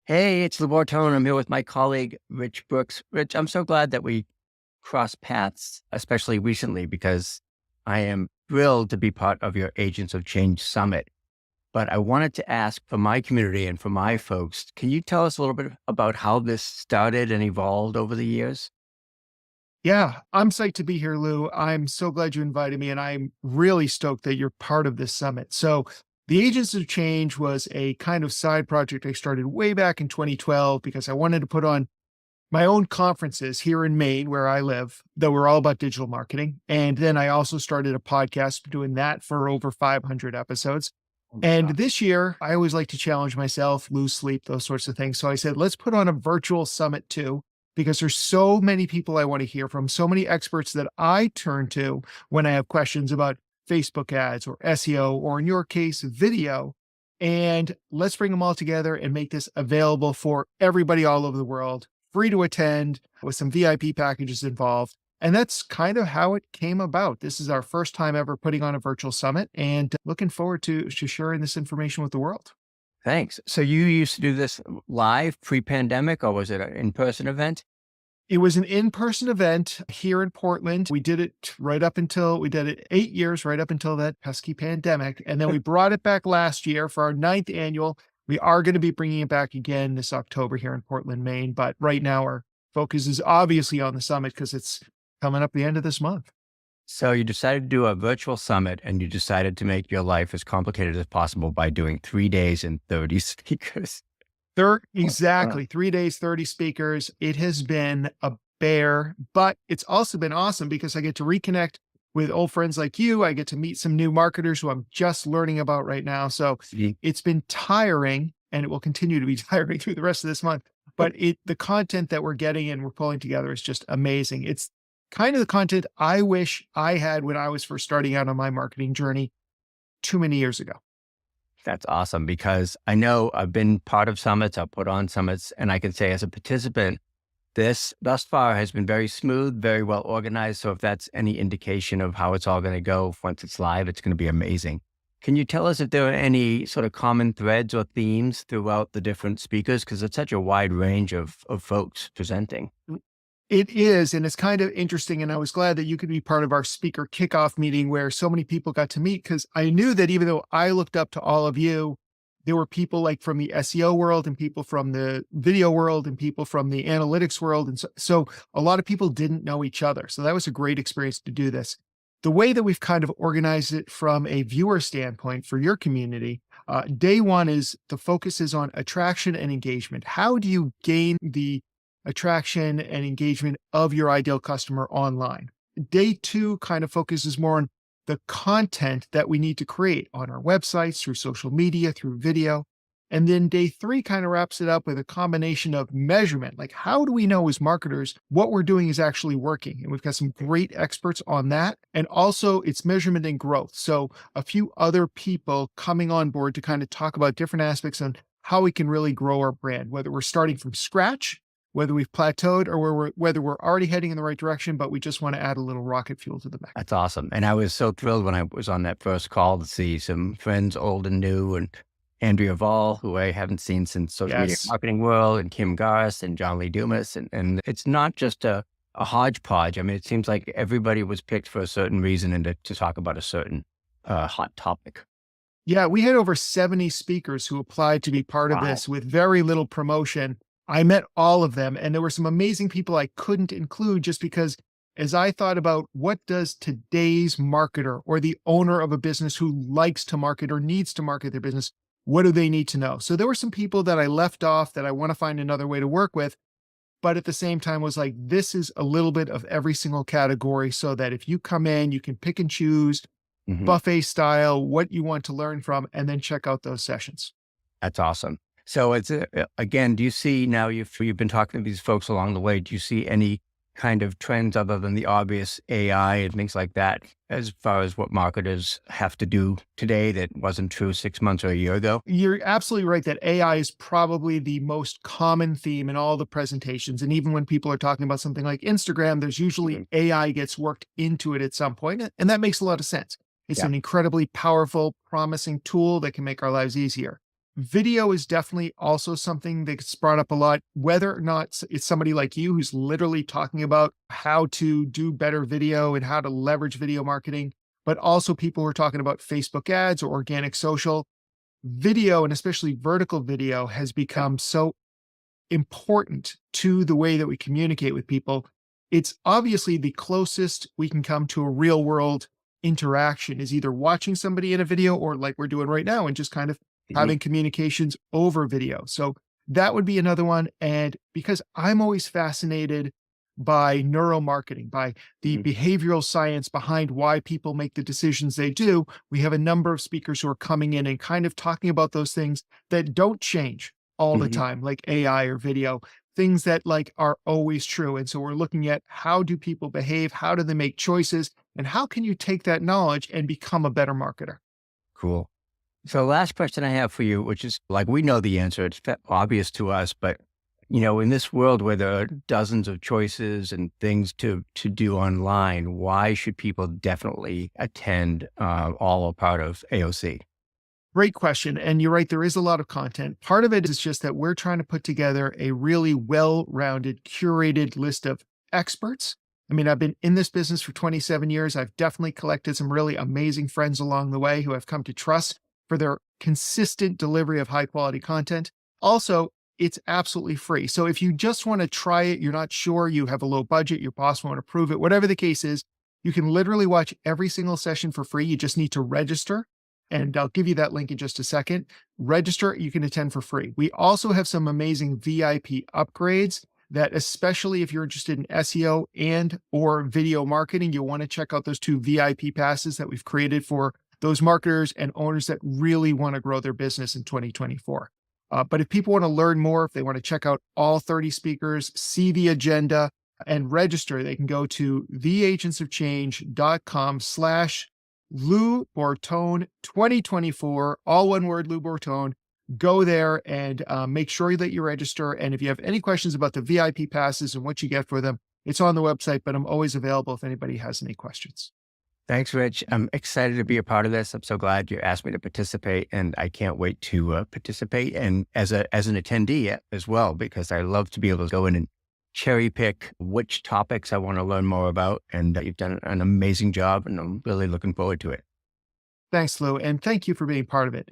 Hey, it's Lebor Tone. I'm here with my colleague, Rich Brooks. Rich, I'm so glad that we crossed paths, especially recently, because I am thrilled to be part of your Agents of Change Summit. But I wanted to ask for my community and for my folks, can you tell us a little bit about how this started and evolved over the years? Yeah, I'm psyched to be here, Lou. I'm so glad you invited me, and I'm really stoked that you're part of this summit. So, the Agents of Change was a kind of side project I started way back in 2012 because I wanted to put on my own conferences here in Maine, where I live, that were all about digital marketing. And then I also started a podcast doing that for over 500 episodes. Oh my And God. this year, I always like to challenge myself, lose sleep, those sorts of things. So I said, let's put on a virtual summit too, because there's so many people I want to hear from, so many experts that I turn to when I have questions about Facebook ads or SEO, or in your case, video. And let's bring them all together and make this available for everybody all over the world, free to attend with some VIP packages involved. And that's kind of how it came about. This is our first time ever putting on a virtual summit and looking forward to sharing this information with the world. Thanks. So you used to do this live pre-pandemic, or was it an in-person event? It was an in-person event here in Portland. We did it right up until we did it 8 years, right up until that pesky pandemic, and then we brought it back last year for our ninth annual. We are gonna be bringing it back again this October here in Portland, Maine, but right now our focus is obviously on the summit because it's coming up the end of this month. So you decided to do a virtual summit and you decided to make your life as complicated as possible by doing 3 days and 30 speakers. Exactly, 3 days, 30 speakers. It has been a bear, but it's also been awesome because I get to reconnect with old friends like you. I get to meet some new marketers who I'm just learning about right now. So See, it's been tiring and it will continue to be tiring through the rest of this month. But the content that we're getting and we're pulling together is just amazing. It's kind of the content I wish I had when I was first starting out on my marketing journey too many years ago. That's awesome because I know I've been part of summits, I've put on summits, and I can say as a participant, this thus far has been very smooth, very well organized. So if that's any indication of how it's all going to go once it's live, it's going to be amazing. Can you tell us if there are any sort of common threads or themes throughout the different speakers? Because it's such a wide range of folks presenting. It is, and it's kind of interesting, and I was glad that you could be part of our speaker kickoff meeting where so many people got to meet, because I knew that even though I looked up to all of you, there were people like from the SEO world and people from the video world and people from the analytics world. And so a lot of people didn't know each other. So that was a great experience to do this. The way that we've kind of organized it from a viewer standpoint for your community, day one is the focus is on attraction and engagement. How do you gain the attraction and engagement of your ideal customer online? Day two kind of focuses more on the content that we need to create on our websites, through social media, through video. And then day three kind of wraps it up with a combination of measurement. Like, how do we know as marketers what we're doing is actually working? And we've got some great experts on that. And also, it's measurement and growth. So, a few other people coming on board to kind of talk about different aspects on how we can really grow our brand, whether we're starting from scratch, whether we've plateaued, or whether we're already heading in the right direction, but we just want to add a little rocket fuel to the mix. That's awesome. And I was so thrilled when I was on that first call to see some friends, old and new, and Andrea Vall, who I haven't seen since social media Yes. marketing world, and Kim Garst and John Lee Dumas. And it's not just a hodgepodge. I mean, it seems like everybody was picked for a certain reason and to talk about a certain hot topic. Yeah, we had over 70 speakers who applied to be part of Wow. this with very little promotion. I met all of them, and there were some amazing people I couldn't include just because as I thought about what does today's marketer or the owner of a business who likes to market or needs to market their business, what do they need to know? So there were some people that I left off that I want to find another way to work with, but at the same time was like, this is a little bit of every single category so that if you come in, you can pick and choose Mhm. buffet style, what you want to learn from, and then check out those sessions. That's awesome. So it's again, do you see now you've been talking to these folks along the way, do you see any kind of trends other than the obvious AI and things like that as far as what marketers have to do today that wasn't true 6 months or a year ago? You're absolutely right that AI is probably the most common theme in all the presentations. And even when people are talking about something like Instagram, there's usually Mhm. AI gets worked into it at some point, and that makes a lot of sense. It's Yeah. an incredibly powerful, promising tool that can make our lives easier. Video is definitely also something that gets brought up a lot, whether or not it's somebody like you who's literally talking about how to do better video and how to leverage video marketing, but also people who are talking about Facebook ads or organic social. Video, and especially vertical video, has become so important to the way that we communicate with people. It's obviously the closest we can come to a real world interaction is either watching somebody in a video or like we're doing right now and just kind of Mhm, having communications over video. So that would be another one. And because I'm always fascinated by neuromarketing, by the mhm, behavioral science behind why people make the decisions they do, we have a number of speakers who are coming in and kind of talking about those things that don't change all the mhm. time, like AI or video, things that like are always true. And so we're looking at how do people behave? How do they make choices? And how can you take that knowledge and become a better marketer? Cool. So last question I have for you, which is like, we know the answer, it's obvious to us, but in this world where there are dozens of choices and things to do online, why should people definitely attend all or part of AOC? Great question. And you're right, there is a lot of content. Part of it is just that we're trying to put together a really well rounded, curated list of experts. I mean, I've been in this business for 27 years. I've definitely collected some really amazing friends along the way who I've come to trust for their consistent delivery of high quality content. Also, it's absolutely free. So if you just want to try it, you're not sure, you have a low budget, your boss won't approve it, whatever the case is, you can literally watch every single session for free. You just need to register, and I'll give you that link in just a second. Register, you can attend for free. We also have some amazing VIP upgrades that, especially if you're interested in SEO and or video marketing, you'll want to check out those two VIP passes that we've created for those marketers and owners that really want to grow their business in 2024. But if people want to learn more, if they want to check out all 30 speakers, see the agenda, and register, they can go to theagentsofchange.com/Lou Bortone 2024, all one word, Lou Bortone. Go there and make sure that you register. And if you have any questions about the VIP passes and what you get for them, it's on the website, but I'm always available if anybody has any questions. Thanks, Rich. I'm excited to be a part of this. I'm so glad you asked me to participate, and I can't wait to participate and as an attendee as well, because I love to be able to go in and cherry pick which topics I want to learn more about. And you've done an amazing job, and I'm really looking forward to it. Thanks, Lou. And thank you for being part of it.